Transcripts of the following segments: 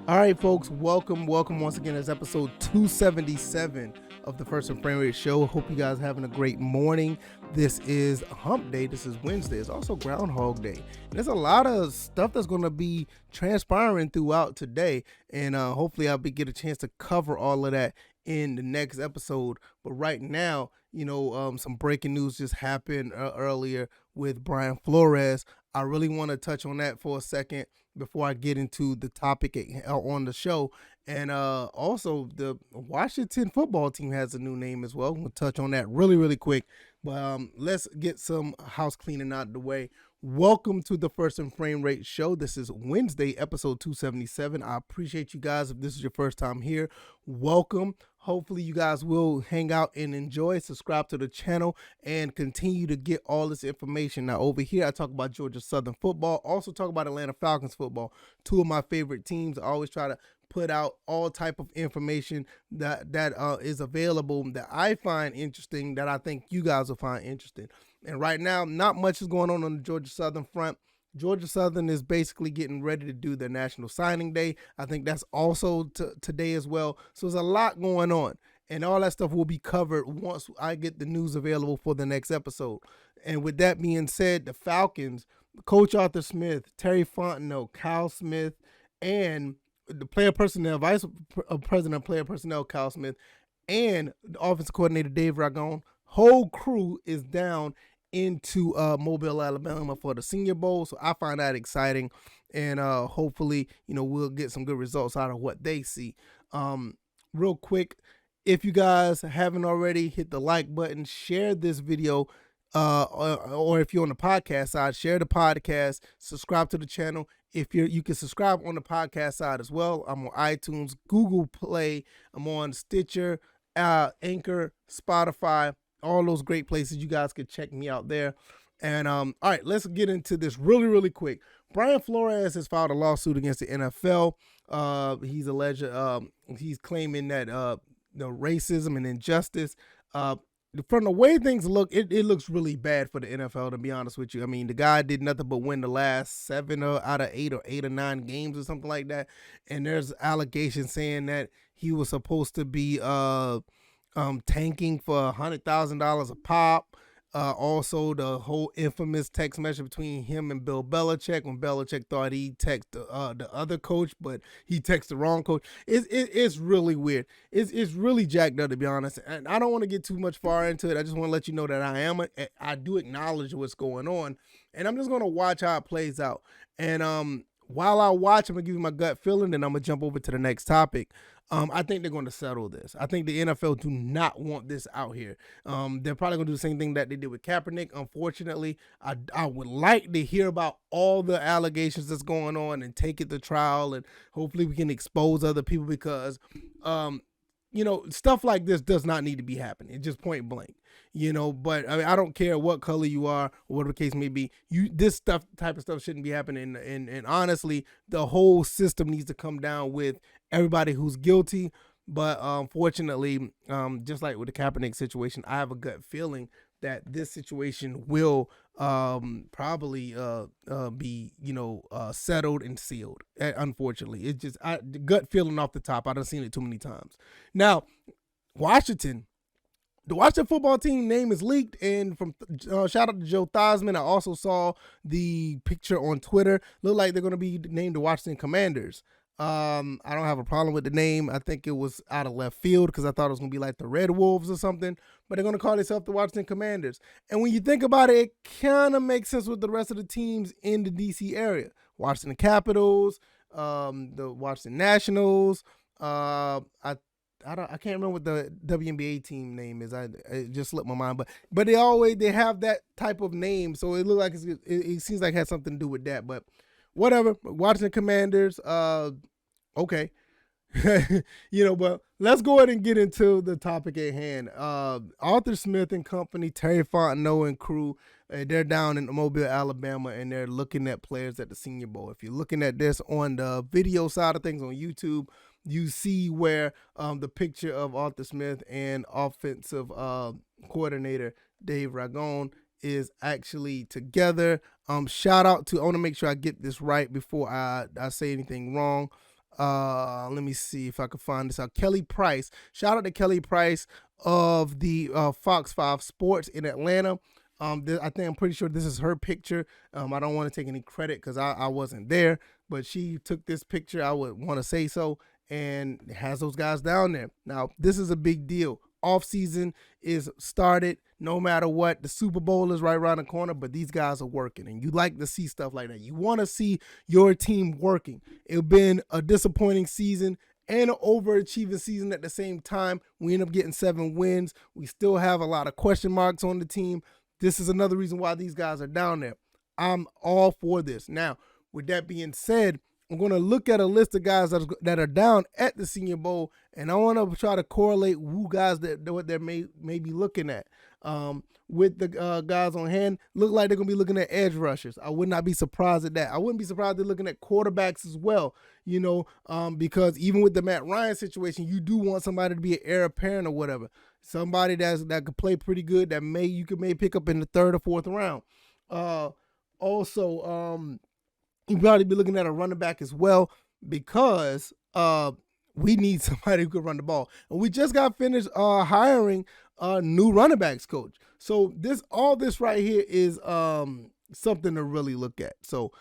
All right, folks, welcome once again. It's episode 277 of the First and Frame Rate Show. Hope you guys are having a great morning. This is Hump Day. This is Wednesday. It's also Groundhog Day. And there's a lot of stuff that's going to be transpiring throughout today, and hopefully I'll get a chance to cover all of that in the next episode. But right now, some breaking news just happened earlier with Brian Flores. I really want to touch on that for a second before I get into the topic on the show. And also, the Washington football team has a new name as well. We'll touch on that really quick. But let's get some house cleaning out of the way. Welcome to the First and Frame Rate Show. This is Wednesday, episode 277. I appreciate you guys. If this is your first time here, welcome. Hopefully you guys will hang out and enjoy, subscribe to the channel, and continue to get all this information. Now, over here, I talk about Georgia Southern football, also talk about Atlanta Falcons football, two of my favorite teams. I always try to put out all type of information that is available that I find interesting, that I think you guys will find interesting. And right now, not much is going on the Georgia Southern front. Georgia Southern is basically getting ready to do their National Signing Day. I think that's also today as well. So there's a lot going on. And all that stuff will be covered once I get the news available for the next episode. And with that being said, the Falcons, Coach Arthur Smith, Terry Fontenot, Kyle Smith, and the player personnel, vice president of player personnel, Kyle Smith, and the offensive coordinator, Dave Ragone, whole crew is down into Mobile, Alabama for the Senior Bowl. So I find that exciting, and hopefully, we'll get some good results out of what they see. Real quick, if you guys haven't already, hit the like button, share this video, or if you're on the podcast side, share the podcast, subscribe to the channel. If you can subscribe on the podcast side as well. I'm on iTunes, Google Play, I'm on Stitcher, Anchor, Spotify, all those great places. You guys can check me out there. And all right, let's get into this really quick. Brian Flores has filed a lawsuit against the NFL. He's alleged, he's claiming that the racism and injustice. From the way things look, it looks really bad for the NFL, to be honest with you. I mean, the guy did nothing but win the last 7 out of 8 or 8 or 9 games or something like that. And there's allegations saying that he was supposed to be tanking for $100,000 a pop. Also, the whole infamous text message between him and Bill Belichick, when Belichick thought he texted the other coach, but he texted the wrong coach. It's really weird. It's really jacked up, to be honest. And I don't want to get too much far into it. I just want to let you know that I do acknowledge what's going on, and I'm just going to watch how it plays out. And while I watch, I'm going to give you my gut feeling, and I'm going to jump over to the next topic. I think they're going to settle this. I think the NFL do not want this out here. They're probably going to do the same thing that they did with Kaepernick. Unfortunately, I would like to hear about all the allegations that's going on and take it to trial, and hopefully we can expose other people, because stuff like this does not need to be happening. It's just point blank, but I mean, I don't care what color you are or whatever the case may be. This type of stuff shouldn't be happening. And honestly, the whole system needs to come down with everybody who's guilty. But unfortunately, just like with the Kaepernick situation, I have a gut feeling that this situation will probably be settled and sealed. Unfortunately, it's just the gut feeling off the top. I've seen it too many times. Now, Washington. The Washington football team name is leaked, and from shout out to Joe Theismann. I also saw the picture on Twitter. Look like they're going to be named the Washington Commanders. I don't have a problem with the name. I think it was out of left field, because I thought it was going to be like the Red Wolves or something, but they're going to call themselves the Washington Commanders. And when you think about it, it kind of makes sense with the rest of the teams in the DC area. Washington Capitals, the Washington Nationals. I can't remember what the WNBA team name is. It just slipped my mind, but they have that type of name, so it looks like it seems like it has something to do with that. But whatever, Washington Commanders. Okay, but let's go ahead and get into the topic at hand. Arthur Smith and company, Terry Fontenot and crew, they're down in Mobile, Alabama, and they're looking at players at the Senior Bowl. If you're looking at this on the video side of things on YouTube, you see where the picture of Arthur Smith and offensive coordinator Dave Ragone is actually together. Shout out to, I want to make sure I get this right before I say anything wrong. Let me see if I can find this out. Kelly Price. Shout out to Kelly Price of the Fox 5 Sports in Atlanta. I'm pretty sure this is her picture. I don't want to take any credit because I wasn't there, but she took this picture. I would want to say so, and has those guys down there. Now, this is a big deal. Off season is started. No matter what, the Super Bowl is right around the corner, but these guys are working, and you like to see stuff like that. You want to see your team working. It's been a disappointing season and an overachieving season at the same time. We end up getting 7 wins. We still have a lot of question marks on the team. This is another reason why these guys are down there. I'm all for this. Now, with that being said, I'm going to look at a list of guys that are down at the Senior Bowl, and I want to try to correlate who guys that what they may be looking at. With the guys on hand, look like they're going to be looking at edge rushers. I would not be surprised at that. I wouldn't be surprised they're looking at quarterbacks as well, because even with the Matt Ryan situation, you do want somebody to be an heir apparent or whatever. Somebody that could play pretty good that you could pick up in the 3rd or 4th round. You probably be looking at a running back as well because we need somebody who could run the ball. And we just got finished hiring a new running backs coach. So all this right here is something to really look at. So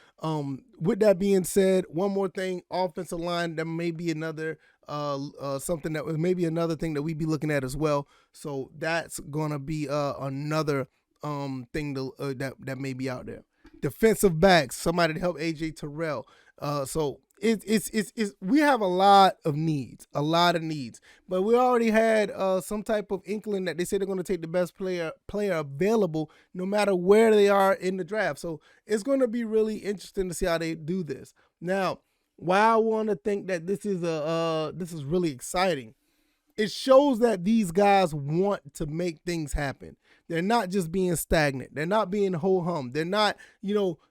with that being said, one more thing, offensive line, that may be another something that was maybe another thing that we'd be looking at as well. So that's gonna be another thing that may be out there. Defensive backs, somebody to help AJ Terrell. So it's we have a lot of needs, but we already had some type of inkling that they say they're going to take the best player available, no matter where they are in the draft. So it's going to be really interesting to see how they do this. Now, why I want to think that this is really exciting. It shows that these guys want to make things happen. They're not just being stagnant. They're not being ho-hum. They're not,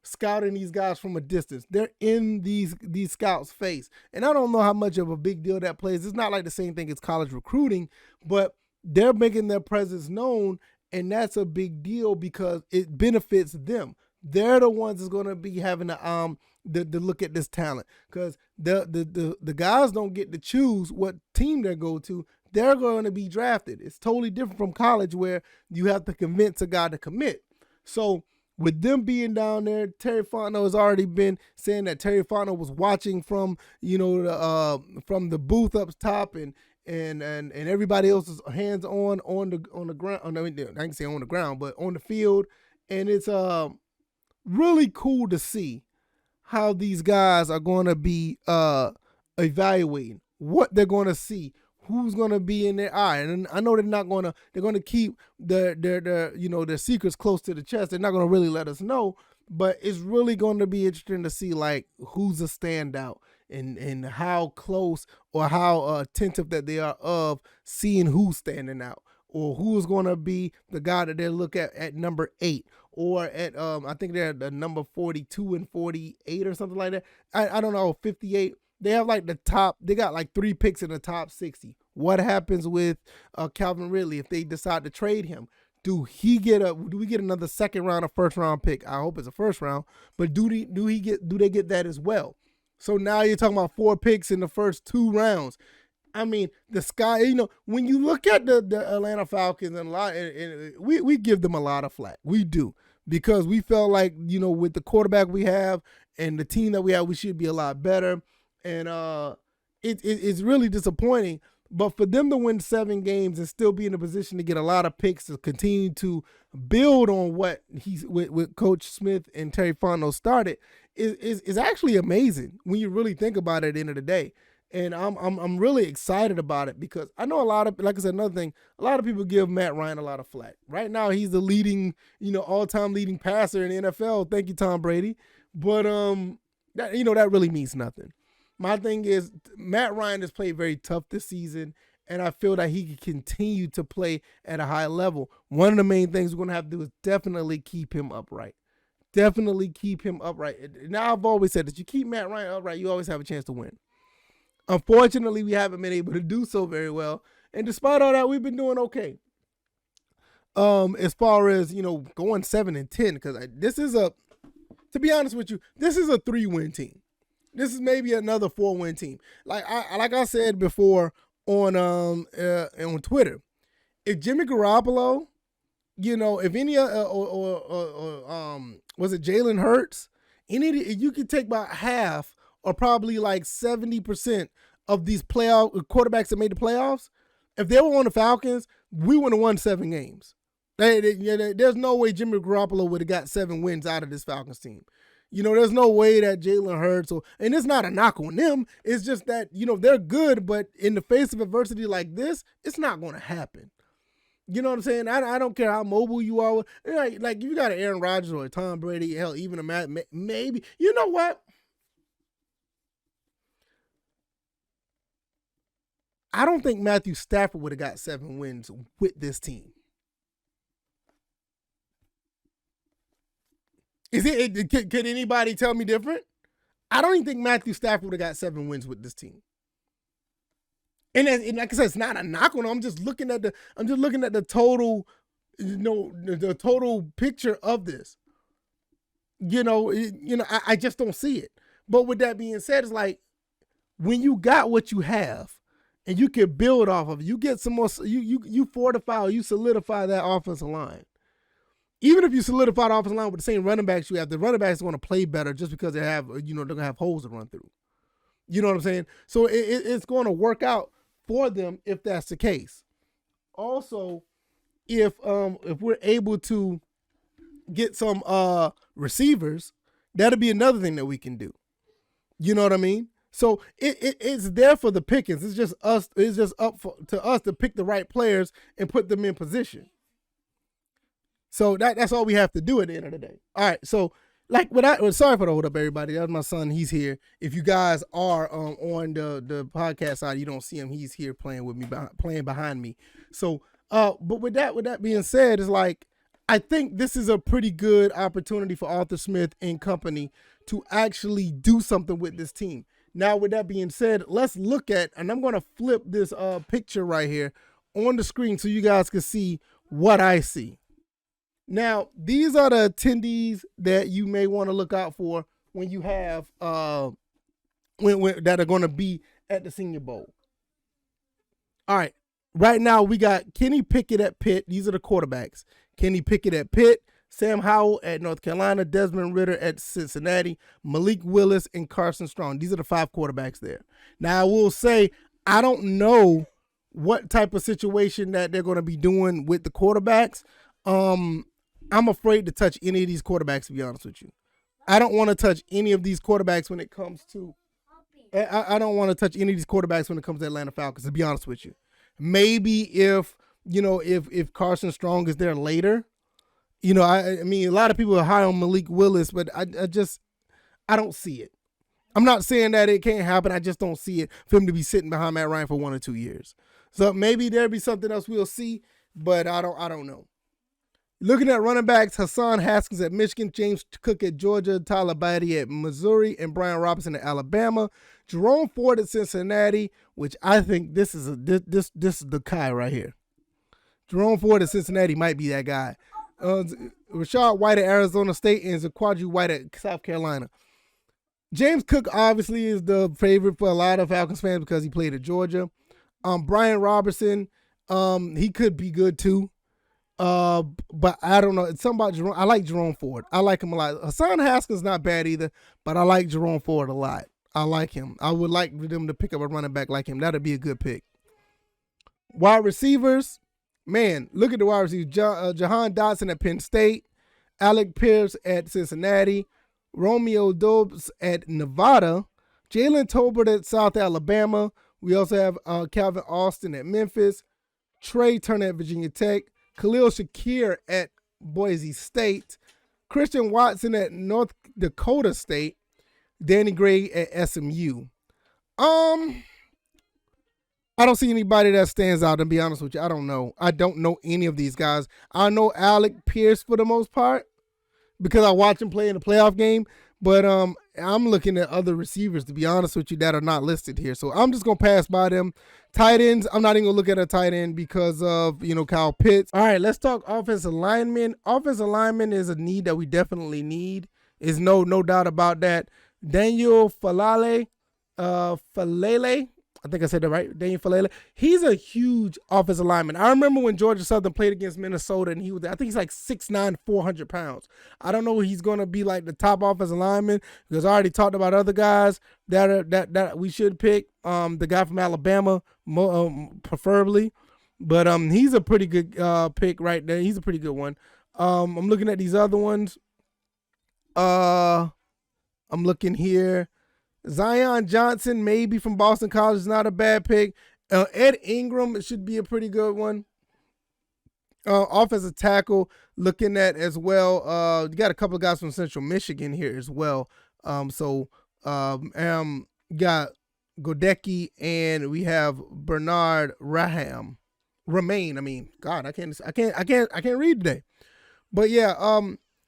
scouting these guys from a distance. They're in these scouts' face. And I don't know how much of a big deal that plays. It's not like the same thing as college recruiting, but they're making their presence known, and that's a big deal because it benefits them. They're the ones that's going to be having to look at this talent because the guys don't get to choose what team they go to. They're going to be drafted. It's totally different from college where you have to convince a guy to commit. So with them being down there, Terry Fontenot has already been saying that Terry Fontenot was watching from the booth up top and everybody else's hands on the ground. I can say on the ground, but on the field, and it's really cool to see how these guys are going to be evaluating what they're going to see. Who's going to be in their eye? And I know they're going to keep their secrets close to the chest. They're not going to really let us know, but it's really going to be interesting to see who's a standout and how close or how attentive that they are of seeing who's standing out or who's going to be the guy that they look at number 8 or at, I think they're at the number 42 and 48 or something like that. I don't know, 58. They have they got 3 picks in the top 60. What happens with Calvin Ridley if they decide to trade him? Do we get another 2nd round or 1st round pick? I hope it's a 1st round, but do they get that as well? So now you're talking about 4 picks in the first 2 rounds. I mean, the sky, when you look at the Atlanta Falcons and we give them a lot of flack. We do. Because we felt like, with the quarterback we have and the team that we have, we should be a lot better. And it's really disappointing. But for them to win 7 games and still be in a position to get a lot of picks to continue to build on what with Coach Smith and Terry Fontenot started is actually amazing when you really think about it at the end of the day. And I'm really excited about it because I know a lot of, like I said, another thing, a lot of people give Matt Ryan a lot of flack. Right now he's the leading, all-time leading passer in the NFL. Thank you, Tom Brady. But that really means nothing. My thing is Matt Ryan has played very tough this season, and I feel that he can continue to play at a high level. One of the main things we're going to have to do is definitely keep him upright. Definitely keep him upright. Now, I've always said that you keep Matt Ryan upright, you always have a chance to win. Unfortunately, we haven't been able to do so very well. And despite all that, we've been doing okay. As far as, going 7-10, because to be honest with you, this is a 3-win team. This is maybe another 4-win team. Like I said before on Twitter, if Jimmy Garoppolo, if any was it Jalen Hurts, you could take about half or probably like 70% of these playoff quarterbacks that made the playoffs. If they were on the Falcons, we would have won 7 games. There's no way Jimmy Garoppolo would have got 7 wins out of this Falcons team. There's no way that Jalen Hurts, and it's not a knock on them. It's just that, they're good, but in the face of adversity like this, it's not going to happen. You know what I'm saying? I don't care how mobile you are. Like if you got an Aaron Rodgers or a Tom Brady, hell, even a Matt, maybe. You know what? I don't think Matthew Stafford would have got 7 wins with this team. Could anybody tell me different? I don't even think Matthew Stafford would have got 7 wins with this team. And like I said, it's not a knock on him. I'm just looking at the total, the total picture of this. I just don't see it. But with that being said, it's like when you got what you have, and you can build off of it, you get some more. You fortify, or you solidify that offensive line. Even if you solidify the offensive line with the same running backs you have, the running backs are going to play better just because they have, they're going to have holes to run through. You know what I'm saying? So it's going to work out for them if that's the case. Also, if we're able to get some receivers, that'll be another thing that we can do. You know what I mean? So it's there for the pickings. It's just us. It's just up to us to pick the right players and put them in position. So that's all we have to do at the end of the day. All right. So sorry for the hold up, everybody. That's my son. He's here. If you guys are on the podcast side, you don't see him. He's here playing with me, playing behind me. So, but with that being said, it's like I think this is a pretty good opportunity for Arthur Smith and company to actually do something with this team. Now, with that being said, let's look at, and I'm going to flip this picture right here on the screen so you guys can see what I see. Now, these are the attendees that you may want to look out for when you have when that are going to be at the Senior Bowl. All right, right now we got Kenny Pickett at Pitt. These are the quarterbacks. Kenny Pickett at Pitt, Sam Howell at North Carolina, Desmond Ridder at Cincinnati, Malik Willis, and Carson Strong. These are the 5 quarterbacks there. Now, I will say I don't know what type of situation that they're going to be doing with the quarterbacks. I'm afraid to touch any of these quarterbacks, to be honest with you. I don't want to touch any of these quarterbacks when it comes to I don't want to touch any of these quarterbacks when it comes to Atlanta Falcons, to be honest with you. Maybe if Carson Strong is there later, I mean, a lot of people are high on Malik Willis, but I don't see it. I'm not saying that it can't happen. I just don't see it for him to be sitting behind Matt Ryan for 1 or 2 years. So maybe there'll be something else we'll see, but I don't know. Looking at running backs, Hassan Haskins at Michigan, James Cook at Georgia, Tyler Batty at Missouri, and Brian Robinson at Alabama. Jerome Ford at Cincinnati, which I think this is the guy right here. Jerome Ford at Cincinnati might be that guy. Rashad White at Arizona State and Zaquadri White at South Carolina. James Cook obviously is the favorite for a lot of Falcons fans because he played at Georgia. Brian Robertson, he could be good too. But I don't know. It's something about Jerome. I like Jerome Ford. I like him a lot. Hassan Haskins not bad either, but I like Jerome Ford a lot. I like him. I would like them to pick up a running back like him. That'd be a good pick. Wide receivers, man, look at the wide receivers. Jahan Dotson at Penn State, Alec Pierce at Cincinnati, Romeo Dobbs at Nevada, Jalen Tolbert at South Alabama. We also have Calvin Austin at Memphis, Trey Turner at Virginia Tech, Khalil Shakir at Boise State, Christian Watson at North Dakota State, Danny Gray at SMU. I don't see anybody that stands out, to be honest with you. I don't know. I don't know any of these guys. I know Alec Pierce for the most part because I watch him play in the playoff game. But I'm looking at other receivers, to be honest with you, that are not listed here. So I'm just going to pass by them. Tight ends, I'm not even going to look at a tight end because of, Kyle Pitts. All right, let's talk offensive linemen. Offensive linemen is a need that we definitely need. There's no doubt about that. Daniel Falele. I think I said that right. Daniel Falele. He's a huge offensive lineman. I remember when Georgia Southern played against Minnesota, and I think he's like 6'9", 400 pounds. I don't know if he's going to be like the top offensive lineman because I already talked about other guys that we should pick. The guy from Alabama, preferably. But he's a pretty good pick right there. He's a pretty good one. I'm looking at these other ones. I'm looking here. Zion Johnson, maybe from Boston College, is not a bad pick. Ed Ingram should be a pretty good one. Offensive tackle, looking at as well. You got a couple of guys from Central Michigan here as well. Got Godecki, and we have Bernard Remain. I mean, God, I can't read today. But yeah,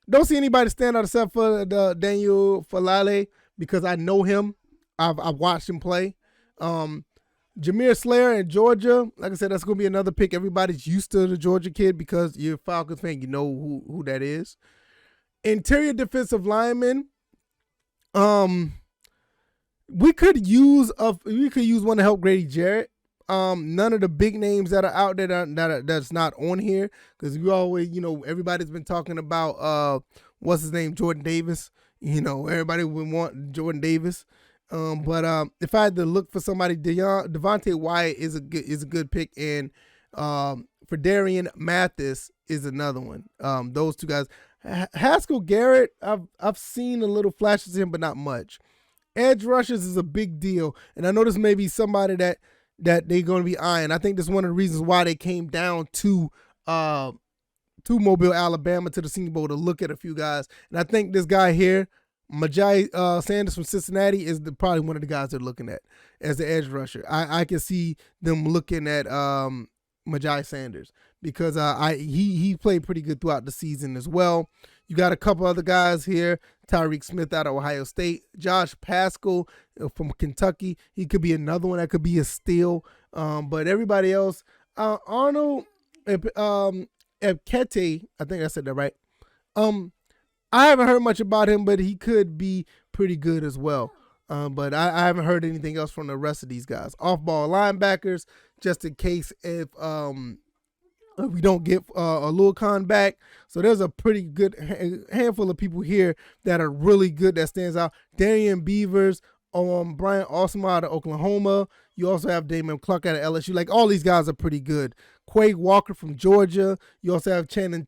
don't see anybody stand out except for the Daniel Falale because I know him. I've watched him play. Jameer Slayer in Georgia, like I said, that's going to be another pick. Everybody's used to the Georgia kid because you're a Falcons fan. You know who that is. Interior defensive lineman. We could use one to help Grady Jarrett. None of the big names that are out there that's not on here because we always, everybody's been talking about what's his name, Jordan Davis. Everybody would want Jordan Davis. But if I had to look for somebody, Devontae Wyatt is a good pick, and Ferdarian Mathis is another one. Those two guys. Haskell Garrett, I've seen a little flashes of him, but not much. Edge rushers is a big deal, and I know this may be somebody that they're going to be eyeing. I think that's one of the reasons why they came down to Mobile, Alabama, to the Senior Bowl to look at a few guys. And I think this guy here, Majai Sanders from Cincinnati, is probably one of the guys they're looking at as the edge rusher. I can see them looking at Majai Sanders because he played pretty good throughout the season as well. You got a couple other guys here. Tyreek Smith out of Ohio State. Josh Paschal from Kentucky. He could be another one that could be a steal. But everybody else, Arnold Ebkete, I think I said that right. I haven't heard much about him, but he could be pretty good as well. But I haven't heard anything else from the rest of these guys. Off-ball linebackers, just in case if we don't get Aluakon back. So there's a pretty good handful of people here that are really good that stands out. Darian Beavers, Brian Osmer out of Oklahoma. You also have Damon Clark out of LSU. Like, all these guys are pretty good. Quay Walker from Georgia. You also have Channing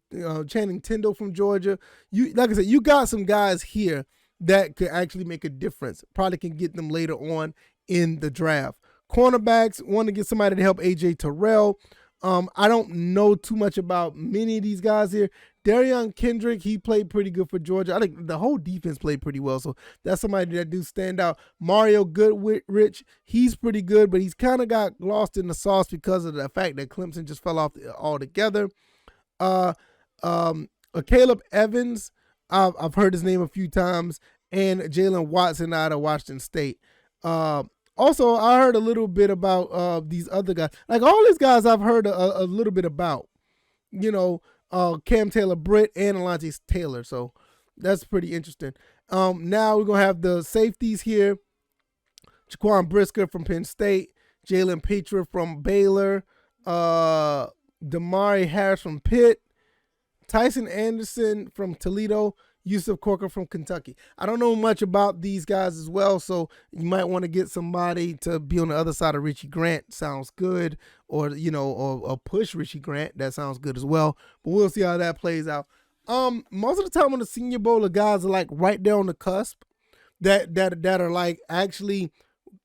Tindall from Georgia. Like I said, you got some guys here that could actually make a difference. Probably can get them later on in the draft. Cornerbacks, want to get somebody to help AJ Terrell. I don't know too much about many of these guys here. Darion Kendrick, he played pretty good for Georgia. I think the whole defense played pretty well, so that's somebody that do stand out. Mario Goodrich, he's pretty good, but he's kind of got lost in the sauce because of the fact that Clemson just fell off altogether. Caleb Evans, I've heard his name a few times, and Jalen Watson out of Washington State. Also, I heard a little bit about these other guys. Like, all these guys I've heard a little bit about. Cam Taylor-Britt and Alontae Taylor. So that's pretty interesting. Now we're going to have the safeties here. Jaquan Brisker from Penn State. Jalen Petra from Baylor. Damari Harris from Pitt. Tyson Anderson from Toledo. Yusuf Corker from Kentucky. I don't know much about these guys as well, so you might want to get somebody to be on the other side of Richie Grant. Sounds good. Or, or push Richie Grant. That sounds good as well. But we'll see how that plays out. Most of the time on the Senior Bowl, the guys are like right there on the cusp that are like actually,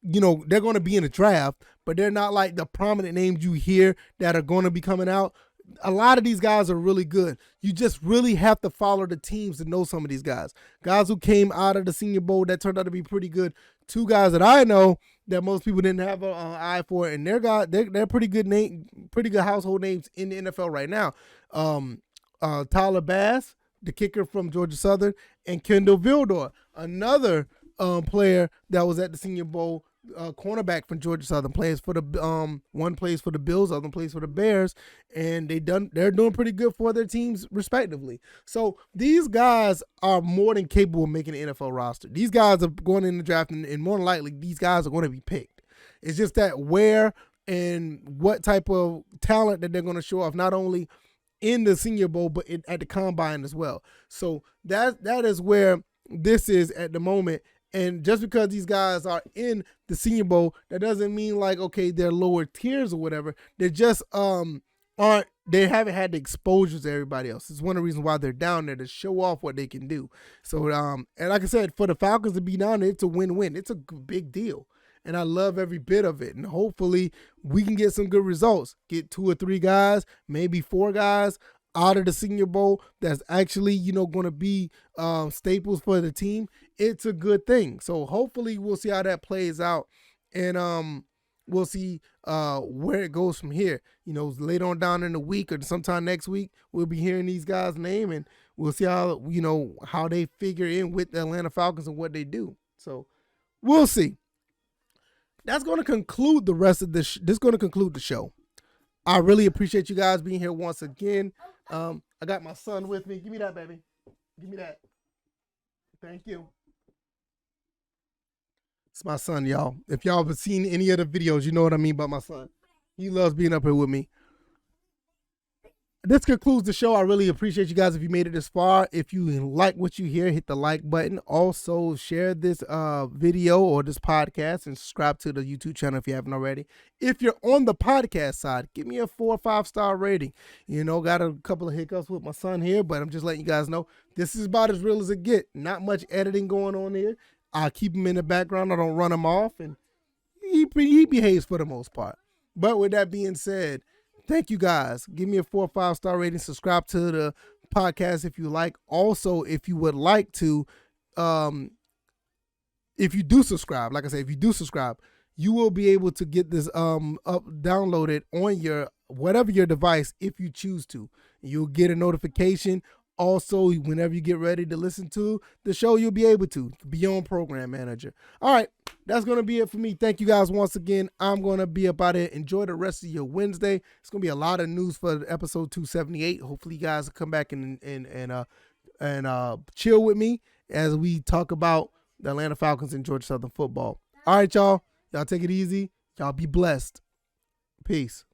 they're going to be in the draft, but they're not like the prominent names you hear that are going to be coming out. A lot of these guys are really good. You just really have to follow the teams to know some of these guys. Guys who came out of the Senior Bowl that turned out to be pretty good. Two guys that I know that most people didn't have an eye for, and they're pretty good household names in the NFL right now. Tyler Bass, the kicker from Georgia Southern, and Kendall Vildor, another player that was at the Senior Bowl cornerback from Georgia Southern, plays for the one plays for the Bills, other plays for the Bears, and they're doing pretty good for their teams respectively. So these guys are more than capable of making an NFL roster. These guys are going in the draft, and more than likely these guys are going to be picked. It's just that where and what type of talent that they're going to show off, not only in the Senior Bowl but at the combine as well. So that is where this is at the moment. And just because these guys are in the Senior Bowl, that doesn't mean like, okay, they're lower tiers or whatever. They just they haven't had the exposure to everybody else. It's one of the reasons why they're down there, to show off what they can do. So and like I said, for the Falcons to be down there, it's a win-win. It's a big deal. And I love every bit of it. And hopefully we can get some good results. Get 2 or 3 guys, maybe 4 guys out of the Senior Bowl that's actually, going to be staples for the team. It's a good thing. So hopefully we'll see how that plays out. And we'll see where it goes from here. Later on down in the week or sometime next week, we'll be hearing these guys' name, and we'll see how, how they figure in with the Atlanta Falcons and what they do. So we'll see. That's going to conclude the rest of this. This is going to conclude the show. I really appreciate you guys being here once again. I got my son with me. Give me that, baby. Give me that. Thank you. It's my son, y'all. If y'all have seen any of the videos, you know what I mean about my son. He loves being up here with me. This concludes the show. I really appreciate you guys if you made it this far. If you like what you hear, hit the like button. Also, share this video or this podcast and subscribe to the YouTube channel if you haven't already. If you're on the podcast side, give me a 4 or 5 star rating. Got a couple of hiccups with my son here, but I'm just letting you guys know this is about as real as it gets. Not much editing going on here. I keep him in the background. I don't run him off, and he behaves for the most part. But with that being said, thank you guys. Give me a 4 or 5 star rating. Subscribe to the podcast if you like. Also, if you would like to, if you do subscribe, like I said, if you do subscribe, you will be able to get this downloaded on your whatever your device if you choose to. You'll get a notification. Also, whenever you get ready to listen to the show, you'll be able to be on Program Manager. All right, that's going to be it for me. Thank you guys once again. I'm going to be up out here. Enjoy the rest of your Wednesday. It's going to be a lot of news for episode 278. Hopefully, you guys will come back and chill with me as we talk about the Atlanta Falcons and Georgia Southern football. All right, y'all. Y'all take it easy. Y'all be blessed. Peace.